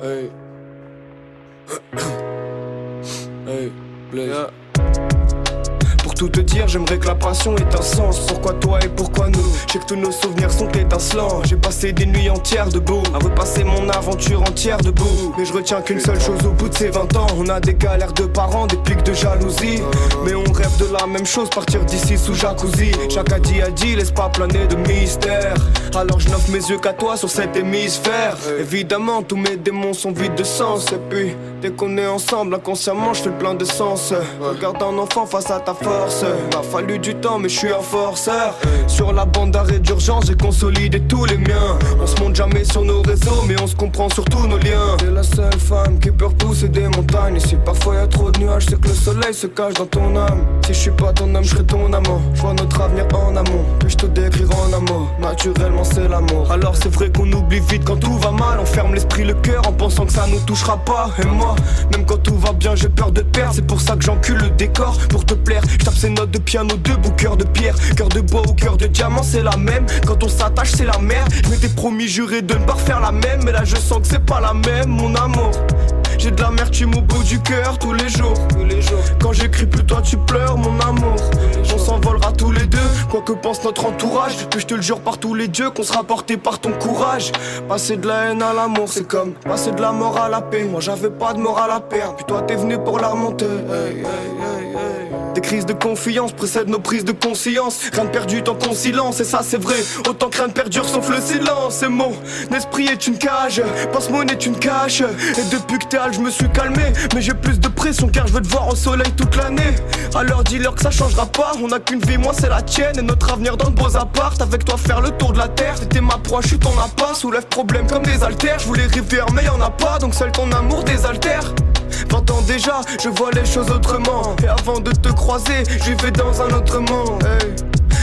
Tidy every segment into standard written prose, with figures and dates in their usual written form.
Hey. Hey, Blaze. Yeah. Pour tout te dire, j'aimerais que la passion ait un sens. Pourquoi toi et pourquoi nous? Je sais que tous nos souvenirs sont étincelants. J'ai passé des nuits entières debout à repasser mon aventure entière debout. Mais je retiens qu'une seule chose au bout de ces 20 ans. On a des galères de parents, des pics de jalousie. Mais on rêve de la même chose, partir d'ici sous jacuzzi. Chaque a dit, laisse pas planer de mystère. Alors je n'offre mes yeux qu'à toi sur cet hémisphère. Évidemment tous mes démons sont vides de sens. Et puis dès qu'on est ensemble, inconsciemment je fais plein de sens. Regarde un enfant face à ta force. M'a fallu du temps mais je suis un forceur. Sur la bande d'arrêt d'urgence j'ai consolidé tous les miens. On se monte jamais sur nos réseaux mais on se comprend sur tous nos liens. T'es la seule femme qui peut repousser des montagnes. Et si parfois y'a trop de nuages c'est que le soleil se cache dans ton âme. Si je suis pas ton homme je serai ton amant. Je vois notre avenir en amont. Puis je te décrire en amour. Naturellement c'est l'amour. Alors c'est vrai qu'on oublie vite quand tout va mal. On ferme l'esprit, le cœur en pensant que ça nous touchera pas. Et moi, même quand tout va bien j'ai peur de perdre. C'est pour ça que j'encule le décor pour te plaire. Je tape ces notes de piano debout, cœur de pierre. Cœur de bois ou cœur de diamant c'est la même. Quand on s'attache c'est la merde. Je m'étais promis juré de ne pas refaire la même. Mais là je sens que c'est pas la même mon amour. J'ai de l'amertume au bout du cœur tous les jours. Quand j'écris plus toi tu pleures mon amour. On s'envolera tous les deux, quoi que pense notre entourage. Puis je te le jure par tous les dieux qu'on sera porté par ton courage. Passer de la haine à l'amour c'est comme passer de la mort à la paix. Moi j'avais pas de morale à perdre. Puis toi t'es venu pour la remonter. Des crises de confiance précèdent nos prises de conscience. Rien de perdu tant qu'on silence. Et ça c'est vrai, autant que rien ne perdure sauf le silence. Et mon esprit est une cage, passe-monnaie est une cache. Et depuis que t'es hal je me suis calmé. Mais j'ai plus de pression car je veux te voir au soleil toute l'année. Alors dis-leur que ça changera pas. On a qu'une vie, moi c'est la tienne. Et notre avenir dans de beaux apparts. Avec toi faire le tour de la terre. T'étais ma proie, je suis ton appât. Soulève problème comme des haltères. Je voulais rivière mais y'en a pas. Donc seul ton amour désaltère. 20 ans déjà, je vois les choses autrement. Et avant de te croiser, je vivais dans un autre monde. Hey.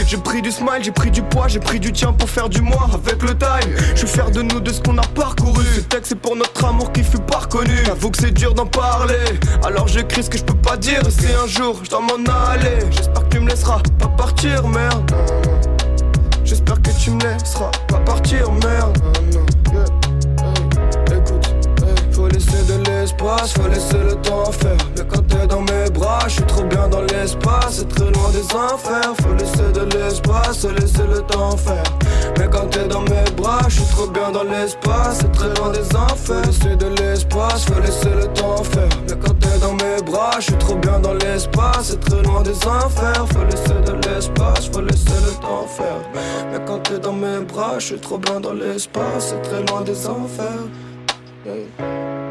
J'ai pris du smile, j'ai pris du poids, j'ai pris du tien pour faire du moi avec le time. Je suis fier de nous, de ce qu'on a parcouru. Ce texte c'est pour notre amour qui fut pas reconnu. J'avoue que c'est dur d'en parler, alors j'écris ce que je peux pas dire. Et si un jour je dois m'en aller, j'espère que tu me laisseras pas partir, merde. J'espère que tu me laisseras pas partir, merde. Faut laisser de l'espace, faut laisser le temps faire. Mais quand t'es dans mes bras, je suis trop bien dans l'espace. C'est très loin des enfers. Faut laisser de l'espace, faut laisser le temps faire. Mais quand t'es dans mes bras, je suis trop bien dans l'espace. C'est très loin des enfers. Laisser de l'espace, faut laisser le temps faire. Mais quand t'es dans mes bras, je suis trop bien dans l'espace. C'est très loin des enfers. Faut laisser de l'espace, faut laisser le temps faire. Mais quand t'es dans mes bras, je suis trop bien dans l'espace. C'est très loin des enfers. Yeah.